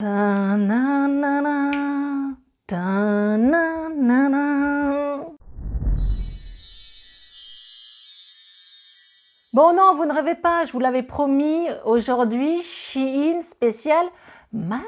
Ta-na-na-na, ta-na-na-na. Bon non, vous ne rêvez pas, je vous l'avais promis, aujourd'hui, Shein spécial mariage.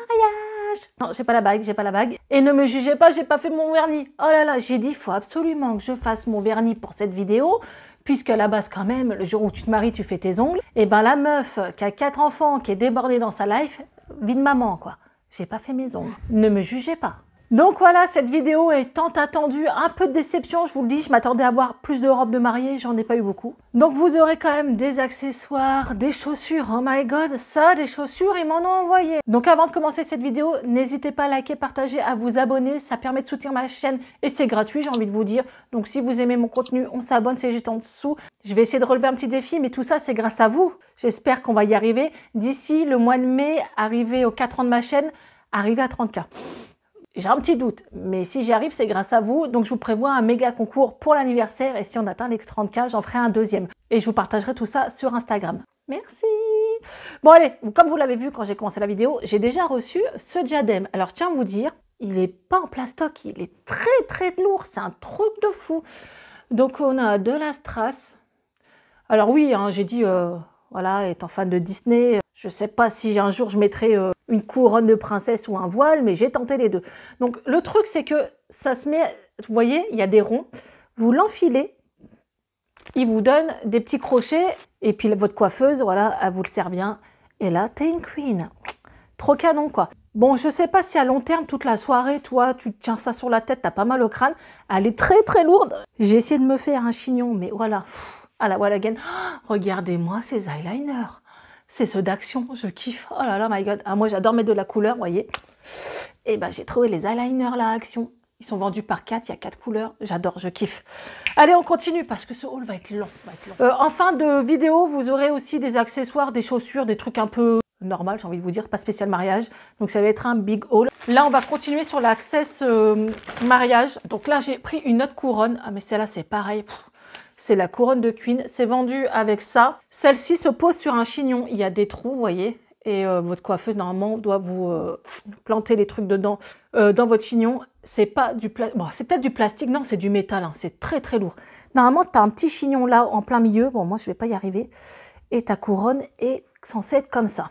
Non, j'ai pas la bague, j'ai pas la bague. Et ne me jugez pas, j'ai pas fait mon vernis. Oh là là, j'ai dit, il faut absolument que je fasse mon vernis pour cette vidéo, puisque à la base quand même, le jour où tu te maries, tu fais tes ongles. Et ben la meuf qui a 4 enfants, qui est débordée dans sa life, vie de maman quoi. J'ai pas fait mes ongles. Ne me jugez pas. Donc voilà, cette vidéo est tant attendue, un peu de déception, je vous le dis, je m'attendais à avoir plus de robes de mariée, j'en ai pas eu beaucoup. Donc vous aurez quand même des accessoires, des chaussures, oh my god, ça, des chaussures, ils m'en ont envoyé. Donc avant de commencer cette vidéo, n'hésitez pas à liker, partager, à vous abonner, ça permet de soutenir ma chaîne et c'est gratuit, j'ai envie de vous dire. Donc si vous aimez mon contenu, on s'abonne, c'est juste en dessous. Je vais essayer de relever un petit défi, mais tout ça, c'est grâce à vous. J'espère qu'on va y arriver. D'ici le mois de mai, arriver aux 4 ans de ma chaîne, arriver à 30 000. J'ai un petit doute, mais si j'y arrive, c'est grâce à vous. Donc, je vous prévois un méga concours pour l'anniversaire. Et si on atteint les 30K, j'en ferai un deuxième. Et je vous partagerai tout ça sur Instagram. Merci. Bon, allez, comme vous l'avez vu quand j'ai commencé la vidéo, j'ai déjà reçu ce diadème. Alors, tiens à vous dire, il n'est pas en plastoc. Il est très, très lourd. C'est un truc de fou. Donc, on a de la strass. Alors oui, hein, j'ai dit, voilà, étant fan de Disney, je ne sais pas si un jour je mettrai une couronne de princesse ou un voile, mais j'ai tenté les deux. Donc le truc, c'est que ça se met, vous voyez, il y a des ronds, vous l'enfilez, il vous donne des petits crochets, et puis votre coiffeuse, voilà, elle vous le sert bien. Et là, t'es une queen. Trop canon, quoi. Bon, je sais pas si à long terme, toute la soirée, toi, tu tiens ça sur la tête, t'as pas mal au crâne. Elle est très, très lourde. J'ai essayé de me faire un chignon, mais voilà. À la wall again. Oh, regardez-moi ces eyeliners. C'est ceux d'Action, je kiffe. Oh là là, my god. Ah, moi, j'adore mettre de la couleur, vous voyez. Et ben, j'ai trouvé les eyeliners là, Action. Ils sont vendus par 4, il y a 4 couleurs. J'adore, je kiffe. Allez, on continue parce que ce haul va être long. En fin de vidéo, vous aurez aussi des accessoires, des chaussures, des trucs un peu normal, j'ai envie de vous dire, pas spécial mariage. Donc, ça va être un big haul. Là, on va continuer sur l'access mariage. Donc là, j'ai pris une autre couronne. Ah, mais celle-là, c'est pareil. C'est la couronne de Queen. C'est vendu avec ça. Celle-ci se pose sur un chignon. Il y a des trous, vous voyez. Et votre coiffeuse, normalement, doit vous planter les trucs dedans dans votre chignon. C'est pas du plastique. Bon, c'est peut-être du plastique. Non, c'est du métal. Hein. C'est très, très lourd. Normalement, tu as un petit chignon là, en plein milieu. Bon, moi, je vais pas y arriver. Et ta couronne est censée être comme ça.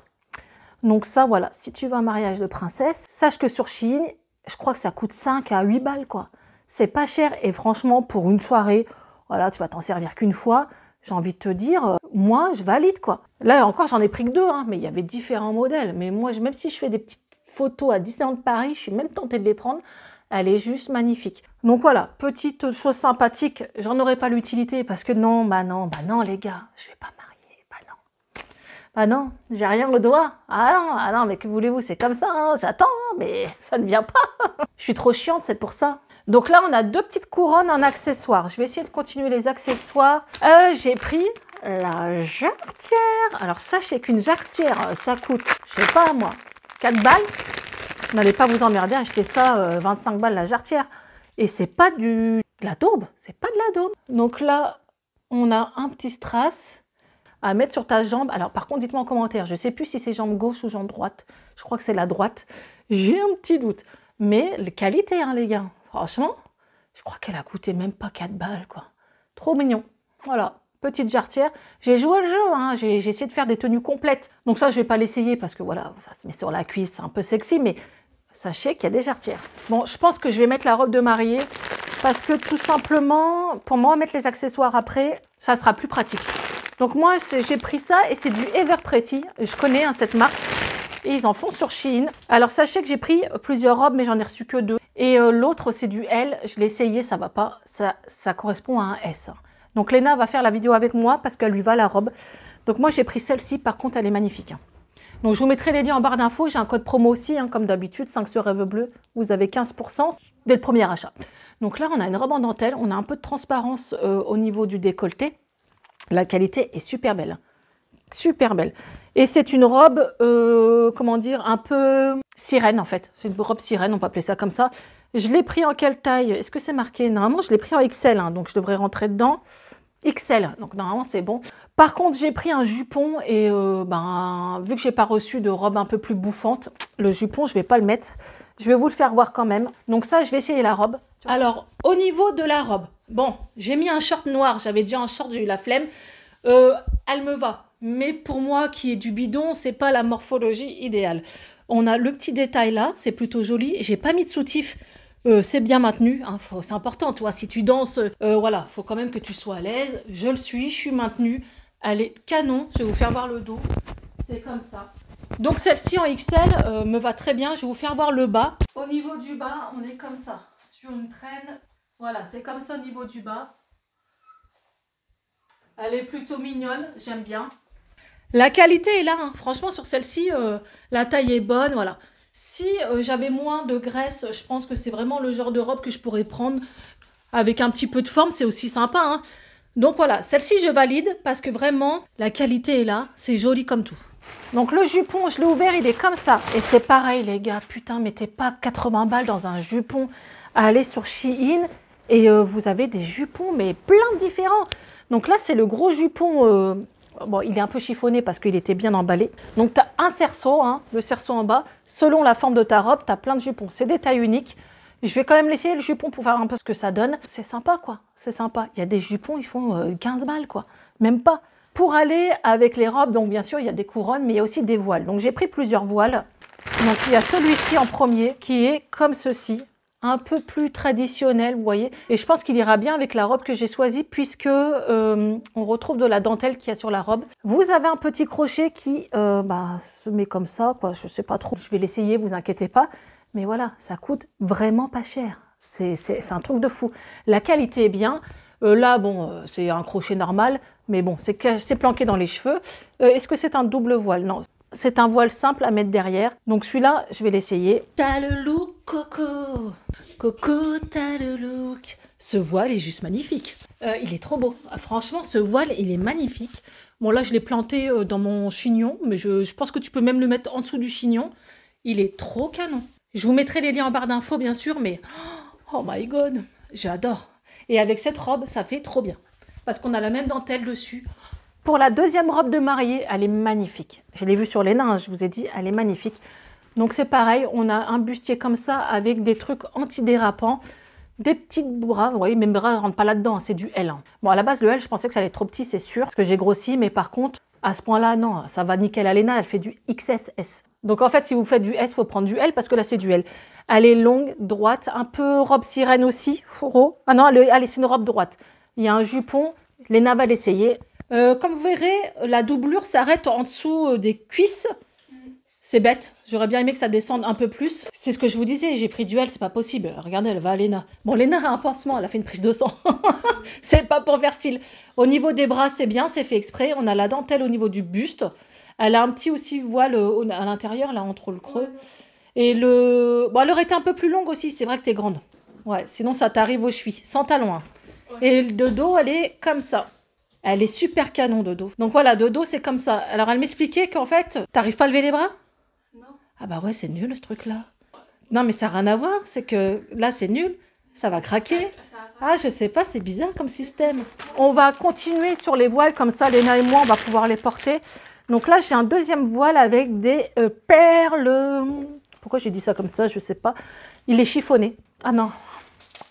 Donc ça, voilà. Si tu veux un mariage de princesse, sache que sur Shein, je crois que ça coûte 5 à 8 balles, quoi. C'est pas cher. Et franchement, pour une soirée... Voilà, tu vas t'en servir qu'une fois. J'ai envie de te dire, moi, je valide, quoi. Là, encore, j'en ai pris que 2, hein, mais il y avait différents modèles. Mais moi, même si je fais des petites photos à Disneyland Paris, je suis même tentée de les prendre. Elle est juste magnifique. Donc voilà, petite chose sympathique. J'en aurais pas l'utilité parce que non, bah non, les gars, je vais pas marier. Bah non. Bah non, j'ai rien au doigt. Ah non, mais que voulez-vous, c'est comme ça, hein, j'attends, mais ça ne vient pas. Je suis trop chiante, c'est pour ça. Donc là, on a 2 petites couronnes en accessoires. Je vais essayer de continuer les accessoires. J'ai pris la jarretière. Alors, sachez qu'une jarretière, ça coûte, je sais pas moi, 4 balles. N'allez pas vous emmerder à acheter ça, 25 balles la jarretière. Et c'est pas de la daube. C'est pas de la daube. Donc là, on a un petit strass à mettre sur ta jambe. Alors, par contre, dites-moi en commentaire. Je sais plus si c'est jambe gauche ou jambe droite. Je crois que c'est la droite. J'ai un petit doute. Mais la qualité, hein, les gars. Franchement, je crois qu'elle a coûté même pas 4 balles, quoi. Trop mignon. Voilà, petite jarretière. J'ai joué le jeu, hein. J'ai essayé de faire des tenues complètes. Donc ça, je vais pas l'essayer parce que voilà, ça se met sur la cuisse, c'est un peu sexy, mais sachez qu'il y a des jarretières. Bon, je pense que je vais mettre la robe de mariée parce que tout simplement, pour moi, mettre les accessoires après, ça sera plus pratique. Donc moi, j'ai pris ça et c'est du Ever Pretty. Je connais hein, cette marque. Et ils en font sur Shein. Alors sachez que j'ai pris plusieurs robes, mais j'en ai reçu que 2. Et l'autre, c'est du L. Je l'ai essayé, ça va pas. Ça correspond à un S. Donc Léna va faire la vidéo avec moi parce qu'elle lui va la robe. Donc moi, j'ai pris celle-ci. Par contre, elle est magnifique. Donc je vous mettrai les liens en barre d'infos. J'ai un code promo aussi, hein, comme d'habitude, 5 sur Rêve Bleu. Vous avez 15% dès le premier achat. Donc là, on a une robe en dentelle. On a un peu de transparence au niveau du décolleté. La qualité est super belle. Super belle. Et c'est une robe, comment dire, un peu sirène en fait. C'est une robe sirène, on peut appeler ça comme ça. Je l'ai pris en quelle taille? Est-ce que c'est marqué? Normalement, je l'ai pris en XL, hein, donc je devrais rentrer dedans. XL, donc normalement c'est bon. Par contre, j'ai pris un jupon et vu que j'ai pas reçu de robe un peu plus bouffante, le jupon, je vais pas le mettre. Je vais vous le faire voir quand même. Donc ça, je vais essayer la robe. Alors, au niveau de la robe, bon, j'ai mis un short noir. J'avais déjà un short, j'ai eu la flemme. Elle me va. Mais pour moi, qui est du bidon, c'est pas la morphologie idéale. On a le petit détail là, c'est plutôt joli. J'ai pas mis de soutif. C'est bien maintenu, hein, c'est important, toi, si tu danses, voilà, faut quand même que tu sois à l'aise. Je le suis, je suis maintenue. Elle est canon, je vais vous faire voir le dos, c'est comme ça. Donc celle-ci en XL me va très bien, je vais vous faire voir le bas. Au niveau du bas, on est comme ça, sur une traîne, voilà, c'est comme ça au niveau du bas. Elle est plutôt mignonne, j'aime bien. La qualité est là, hein. Franchement sur celle-ci, la taille est bonne, voilà. Si j'avais moins de graisse, je pense que c'est vraiment le genre de robe que je pourrais prendre avec un petit peu de forme, c'est aussi sympa, hein. Donc voilà, celle-ci je valide parce que vraiment la qualité est là, c'est joli comme tout. Donc le jupon, je l'ai ouvert, il est comme ça. Et c'est pareil les gars, putain, mettez pas 80 balles dans un jupon à aller sur Shein. Et vous avez des jupons, mais plein de différents. Donc là c'est le gros jupon, bon il est un peu chiffonné parce qu'il était bien emballé. Donc tu as un cerceau, hein, le cerceau en bas. Selon la forme de ta robe, tu as plein de jupons, c'est des tailles uniques. Je vais quand même l'essayer le jupon pour voir un peu ce que ça donne. C'est sympa quoi, c'est sympa. Il y a des jupons, ils font 15 balles quoi, même pas. Pour aller avec les robes, donc bien sûr il y a des couronnes, mais il y a aussi des voiles. Donc j'ai pris plusieurs voiles. Donc il y a celui-ci en premier qui est comme ceci, un peu plus traditionnel, vous voyez. Et je pense qu'il ira bien avec la robe que j'ai choisie puisque on retrouve de la dentelle qu'il y a sur la robe. Vous avez un petit crochet qui se met comme ça, quoi. Je sais pas trop. Je vais l'essayer, vous inquiétez pas. Mais voilà, ça coûte vraiment pas cher. C'est un truc de fou. La qualité est bien. Là, bon, c'est un crochet normal, mais bon, c'est planqué dans les cheveux. Est-ce que c'est un double voile? Non, c'est un voile simple à mettre derrière. Donc celui-là, je vais l'essayer. T'as le look, Coco. Coco, t'as le look. Ce voile est juste magnifique. Il est trop beau. Franchement, ce voile, il est magnifique. Bon, là, je l'ai planté dans mon chignon, mais je pense que tu peux même le mettre en dessous du chignon. Il est trop canon. Je vous mettrai les liens en barre d'infos, bien sûr, mais oh my god, j'adore. Et avec cette robe, ça fait trop bien. Parce qu'on a la même dentelle dessus. Pour la deuxième robe de mariée, elle est magnifique. Je l'ai vue sur les nains, hein, je vous ai dit, elle est magnifique. Donc c'est pareil, on a un bustier comme ça avec des trucs antidérapants. Des petites bras, vous voyez, mes bras ne rentrent pas là-dedans, hein, c'est du L. Hein. Bon, à la base, le L, je pensais que ça allait être trop petit, c'est sûr, parce que j'ai grossi, mais par contre, à ce point-là, non, ça va nickel à Léna, elle fait du XSS. Donc en fait, si vous faites du S, il faut prendre du L, parce que là, c'est du L. Elle est longue, droite, un peu robe sirène aussi, fourreau. Ah non, allez, c'est une robe droite. Il y a un jupon, Léna va l'essayer. Comme vous verrez, la doublure s'arrête en dessous des cuisses. C'est bête, j'aurais bien aimé que ça descende un peu plus. C'est ce que je vous disais, j'ai pris du L, c'est pas possible. Regardez, elle va à Léna. Bon, Léna a un pansement, elle a fait une prise de sang. C'est pas pour faire style. Au niveau des bras, c'est bien, c'est fait exprès. On a la dentelle au niveau du buste. Elle a un petit aussi voile à l'intérieur, là, entre le creux. Et elle aurait été un peu plus longue aussi, c'est vrai que t'es grande. Ouais, sinon ça t'arrive aux chevilles, sans talons. Hein. Et de dos, elle est comme ça. Elle est super canon de dos. Donc voilà, de dos, c'est comme ça. Alors elle m'expliquait qu'en fait, t'arrives pas à lever les bras? Ah bah ouais, c'est nul ce truc-là. Non mais ça n'a rien à voir, c'est que là c'est nul, ça va craquer. Ah je sais pas, c'est bizarre comme système. On va continuer sur les voiles, comme ça Léna et moi on va pouvoir les porter. Donc là j'ai un deuxième voile avec des perles. Pourquoi j'ai dit ça comme ça, je sais pas. Il est chiffonné. Ah non,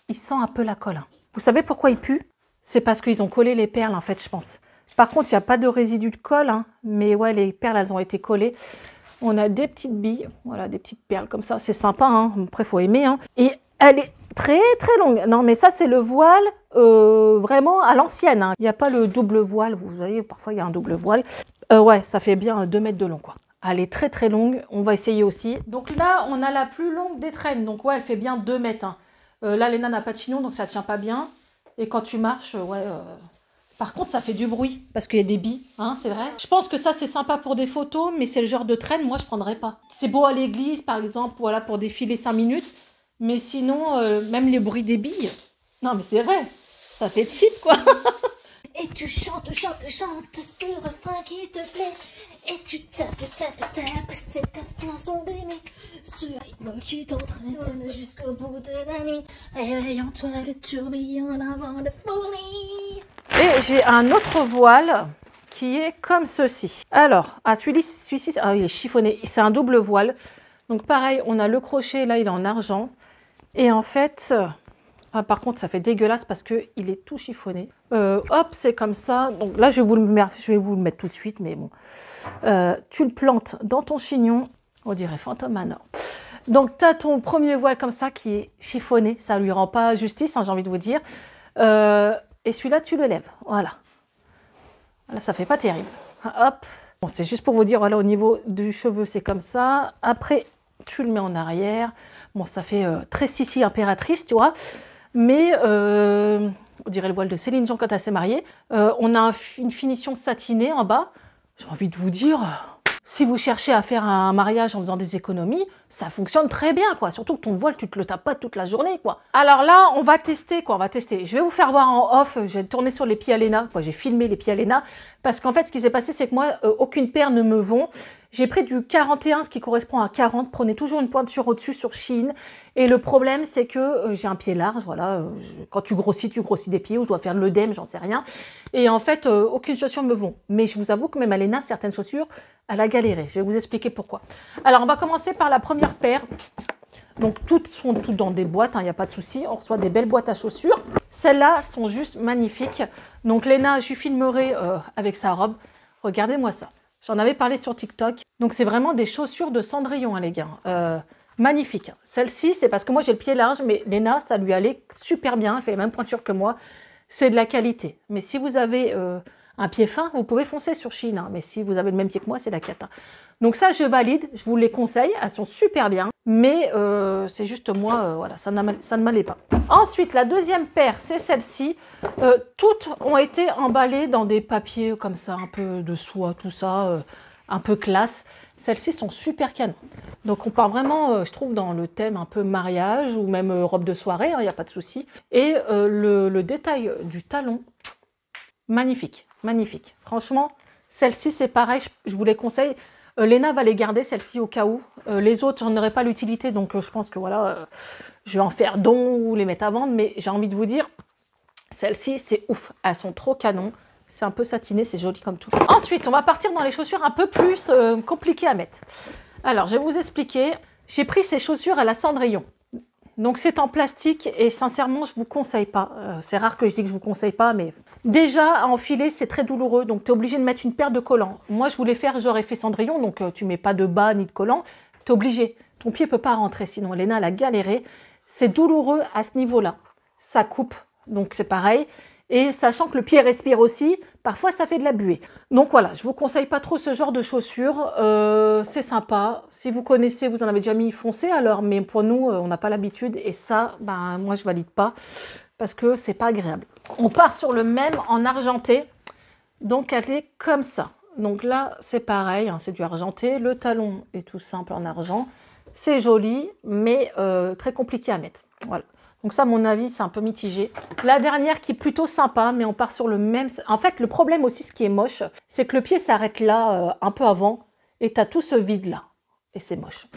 il sent un peu la colle. Hein. Vous savez pourquoi il pue? C'est parce qu'ils ont collé les perles en fait je pense. Par contre il n'y a pas de résidu de colle, hein, mais ouais les perles elles ont été collées. On a des petites billes, voilà, des petites perles comme ça, c'est sympa, hein. Après il faut aimer. Hein. Et elle est très très longue. Non mais ça c'est le voile vraiment à l'ancienne. Hein. Il n'y a pas le double voile, vous voyez, parfois il y a un double voile. Ouais, ça fait bien 2 mètres de long quoi. Elle est très très longue, on va essayer aussi. Donc là on a la plus longue des traînes, donc ouais elle fait bien 2 mètres. Hein. Là Léna n'a pas de chignon donc ça ne tient pas bien. Et quand tu marches, ouais... Par contre, ça fait du bruit, parce qu'il y a des billes, hein, c'est vrai. Je pense que ça, c'est sympa pour des photos, mais c'est le genre de traîne, moi, je prendrais pas. C'est beau à l'église, par exemple, voilà, pour défiler 5 minutes. Mais sinon, même les bruits des billes. Non, mais c'est vrai, ça fait cheap, quoi. Et tu chantes, chantes, chantes ce refrain qui te plaît. Et tu tapes, tapes, tapes, c'est ta façon d'aimer. Ce rythme qui t'entraîne jusqu'au bout de la nuit. Réveille en toi le tourbillon d'un vent de folie. Et j'ai un autre voile qui est comme ceci. Alors, celui-ci, il est chiffonné, c'est un double voile. Donc pareil, on a le crochet, là il est en argent. Et en fait, par contre ça fait dégueulasse parce qu'il est tout chiffonné. Hop, c'est comme ça. Donc là je vais vous le mettre tout de suite, mais bon. Tu le plantes dans ton chignon, on dirait Phantom Manor. Donc tu as ton premier voile comme ça qui est chiffonné, ça lui rend pas justice, hein, j'ai envie de vous dire. Et celui-là tu le lèves, voilà. Là ça fait pas terrible. Hop. Bon, c'est juste pour vous dire, voilà, au niveau du cheveu c'est comme ça. Après tu le mets en arrière. Bon, ça fait très Sissi impératrice, tu vois. Mais on dirait le voile de Céline Dion quand elle s'est mariée. On a une finition satinée en bas. J'ai envie de vous dire, si vous cherchez à faire un mariage en faisant des économies, ça fonctionne très bien, quoi. Surtout que ton voile, tu te le tapes pas toute la journée, quoi. Alors là, on va tester, quoi. On va tester. Je vais vous faire voir en off. J'ai tourné sur les pieds à Léna. J'ai filmé les pieds à Léna. Parce qu'en fait, ce qui s'est passé, c'est que moi, aucune paire ne me vont. J'ai pris du 41, ce qui correspond à 40. Prenez toujours une pointure au-dessus sur Shein. Et le problème, c'est que j'ai un pied large. Voilà, quand tu grossis des pieds. Ou je dois faire l'œdème, j'en sais rien. Et en fait, aucune chaussure me vont. Mais je vous avoue que même à Léna, certaines chaussures, elle a galéré. Je vais vous expliquer pourquoi. Alors, on va commencer par la première paire. Donc, toutes sont dans des boîtes, il n'y a pas de souci. On reçoit des belles boîtes à chaussures. Celles-là sont juste magnifiques. Donc, Léna, je lui filmerai avec sa robe. Regardez-moi ça. J'en avais parlé sur TikTok. Donc, c'est vraiment des chaussures de Cendrillon, hein, les gars. Magnifiques. Celle-ci, c'est parce que moi, j'ai le pied large, mais Léna, ça lui allait super bien. Elle fait la même pointure que moi. C'est de la qualité. Mais si vous avez un pied fin, vous pouvez foncer sur Shein. Hein. Mais si vous avez le même pied que moi, c'est la cata. Donc ça, je valide. Je vous les conseille. Elles sont super bien. Mais c'est juste moi, voilà, ça ne m'allait pas. Ensuite, la deuxième paire, c'est celle-ci. Toutes ont été emballées dans des papiers comme ça, un peu de soie, tout ça, un peu classe. Celles-ci sont super canon. Donc on part vraiment, je trouve, dans le thème un peu mariage ou même robe de soirée, il n'y a pas de souci. Et le détail du talon, magnifique, magnifique. Franchement, celle-ci, c'est pareil, je vous les conseille. Léna va les garder, celle-ci, au cas où. Les autres, j'en aurais pas l'utilité, donc je pense que voilà, je vais en faire don ou les mettre à vendre. Mais j'ai envie de vous dire, celles-ci, c'est ouf. Elles sont trop canon. C'est un peu satiné, c'est joli comme tout. Ensuite, on va partir dans les chaussures un peu plus compliquées à mettre. Alors, je vais vous expliquer. J'ai pris ces chaussures à la Cendrillon. Donc, c'est en plastique et sincèrement, je ne vous conseille pas. C'est rare que je dis que je ne vous conseille pas, mais déjà, à enfiler, c'est très douloureux. Donc, tu es obligé de mettre une paire de collants. Moi, je voulais faire, j'aurais fait Cendrillon, donc tu ne mets pas de bas ni de collants. Tu es obligé. Ton pied ne peut pas rentrer, sinon Léna, elle a galéré. C'est douloureux à ce niveau-là. Ça coupe, donc c'est pareil. Et sachant que le pied respire aussi, parfois ça fait de la buée. Donc voilà, je ne vous conseille pas trop ce genre de chaussures. C'est sympa. Si vous connaissez, vous en avez déjà mis, foncez alors. Mais pour nous, on n'a pas l'habitude. Et ça, ben, moi, je valide pas parce que c'est pas agréable. On part sur le même en argenté. Donc elle est comme ça. Donc là, c'est pareil, hein, c'est du argenté. Le talon est tout simple en argent. C'est joli, mais très compliqué à mettre. Voilà. Donc ça, à mon avis, c'est un peu mitigé. La dernière qui est plutôt sympa, mais on part sur le même... En fait, le problème aussi, ce qui est moche, c'est que le pied s'arrête là, un peu avant, et tu as tout ce vide-là. Et c'est moche.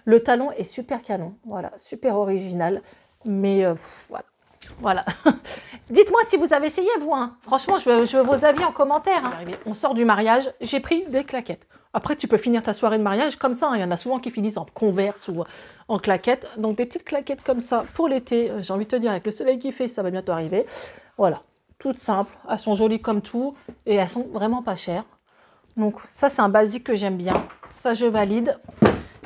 Le talon est super canon, voilà, super original, mais voilà. Voilà. Dites-moi si vous avez essayé, vous. Hein. Franchement, je veux vos avis en commentaire. Hein. On sort du mariage, j'ai pris des claquettes. Après, tu peux finir ta soirée de mariage comme ça. Hein. Il y en a souvent qui finissent en Converse ou en claquettes. Donc, des petites claquettes comme ça pour l'été. J'ai envie de te dire, avec le soleil qui fait, ça va bientôt arriver. Voilà. Toutes simples. Elles sont jolies comme tout. Et elles sont vraiment pas chères. Donc, ça, c'est un basique que j'aime bien. Ça, je valide.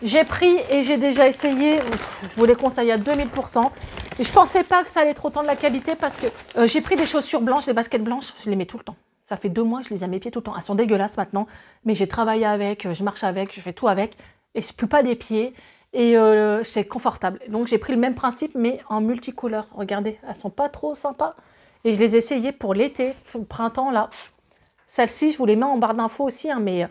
J'ai pris et j'ai déjà essayé, je vous les conseille à 2000%. Et je ne pensais pas que ça allait être autant de la qualité parce que j'ai pris des chaussures blanches, des baskets blanches, je les mets tout le temps. Ça fait 2 mois, je les ai à mes pieds tout le temps. Elles sont dégueulasses maintenant, mais j'ai travaillé avec, je marche avec, je fais tout avec. Et je ne pue pas des pieds et c'est confortable. Donc j'ai pris le même principe mais en multicouleur. Regardez, elles ne sont pas trop sympas. Et je les ai essayées pour l'été, le printemps là. Celles-ci, je vous les mets en barre d'infos aussi, hein, mais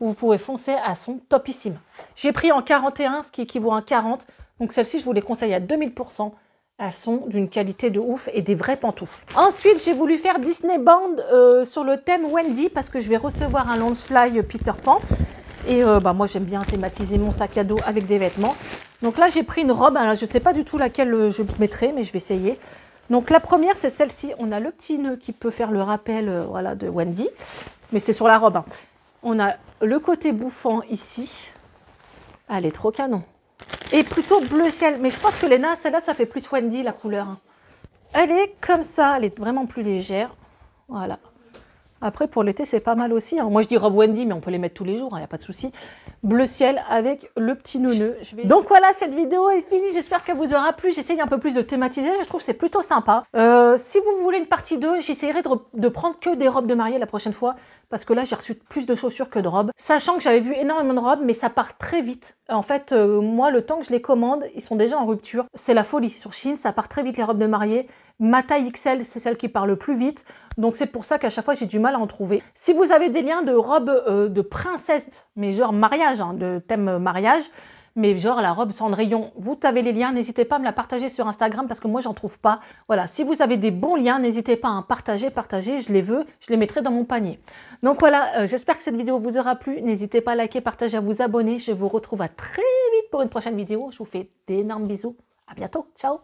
vous pouvez foncer, elles sont topissimes. J'ai pris en 41, ce qui équivaut à 40. Donc celles-ci, je vous les conseille à 2000%. Elles sont d'une qualité de ouf et des vraies pantoufles. Ensuite, j'ai voulu faire Disney Band sur le thème Wendy parce que je vais recevoir un Loungefly Peter Pan. Et moi, j'aime bien thématiser mon sac à dos avec des vêtements. Donc là, j'ai pris une robe. Alors, je ne sais pas du tout laquelle je mettrai, mais je vais essayer. Donc la première, c'est celle-ci. On a le petit nœud qui peut faire le rappel voilà, de Wendy. mais c'est sur la robe. Hein. On a le côté bouffant ici. Elle est trop canon. Et plutôt bleu ciel. Mais je pense que Léna, celle-là, ça fait plus Wendy, la couleur. Hein. Elle est comme ça. Elle est vraiment plus légère. Voilà. Après, pour l'été, c'est pas mal aussi. Hein. Moi, je dis robe Wendy, mais on peut les mettre tous les jours, il n'y a pas de souci. Bleu ciel avec le petit neuneu. Donc voilà, cette vidéo est finie. J'espère qu'elle vous aura plu. J'essaye un peu plus de thématiser. Je trouve que c'est plutôt sympa. Si vous voulez une partie 2, j'essaierai de prendre que des robes de mariée la prochaine fois. Parce que là, j'ai reçu plus de chaussures que de robes. Sachant que j'avais vu énormément de robes, mais ça part très vite. En fait, moi, le temps que je les commande, ils sont déjà en rupture. C'est la folie. Sur Shein, ça part très vite les robes de mariée. Ma taille XL, c'est celle qui part le plus vite. Donc, c'est pour ça qu'à chaque fois, j'ai du mal à en trouver. Si vous avez des liens de robes de princesse, mais genre mariage, hein, de thème mariage, mais genre la robe Cendrillon, vous avez les liens, n'hésitez pas à me la partager sur Instagram parce que moi, j'en trouve pas. Voilà, si vous avez des bons liens, n'hésitez pas à en partager, je les veux, je les mettrai dans mon panier. Donc voilà, j'espère que cette vidéo vous aura plu. N'hésitez pas à liker, partager, à vous abonner. Je vous retrouve à très vite pour une prochaine vidéo. Je vous fais d'énormes bisous. À bientôt. Ciao.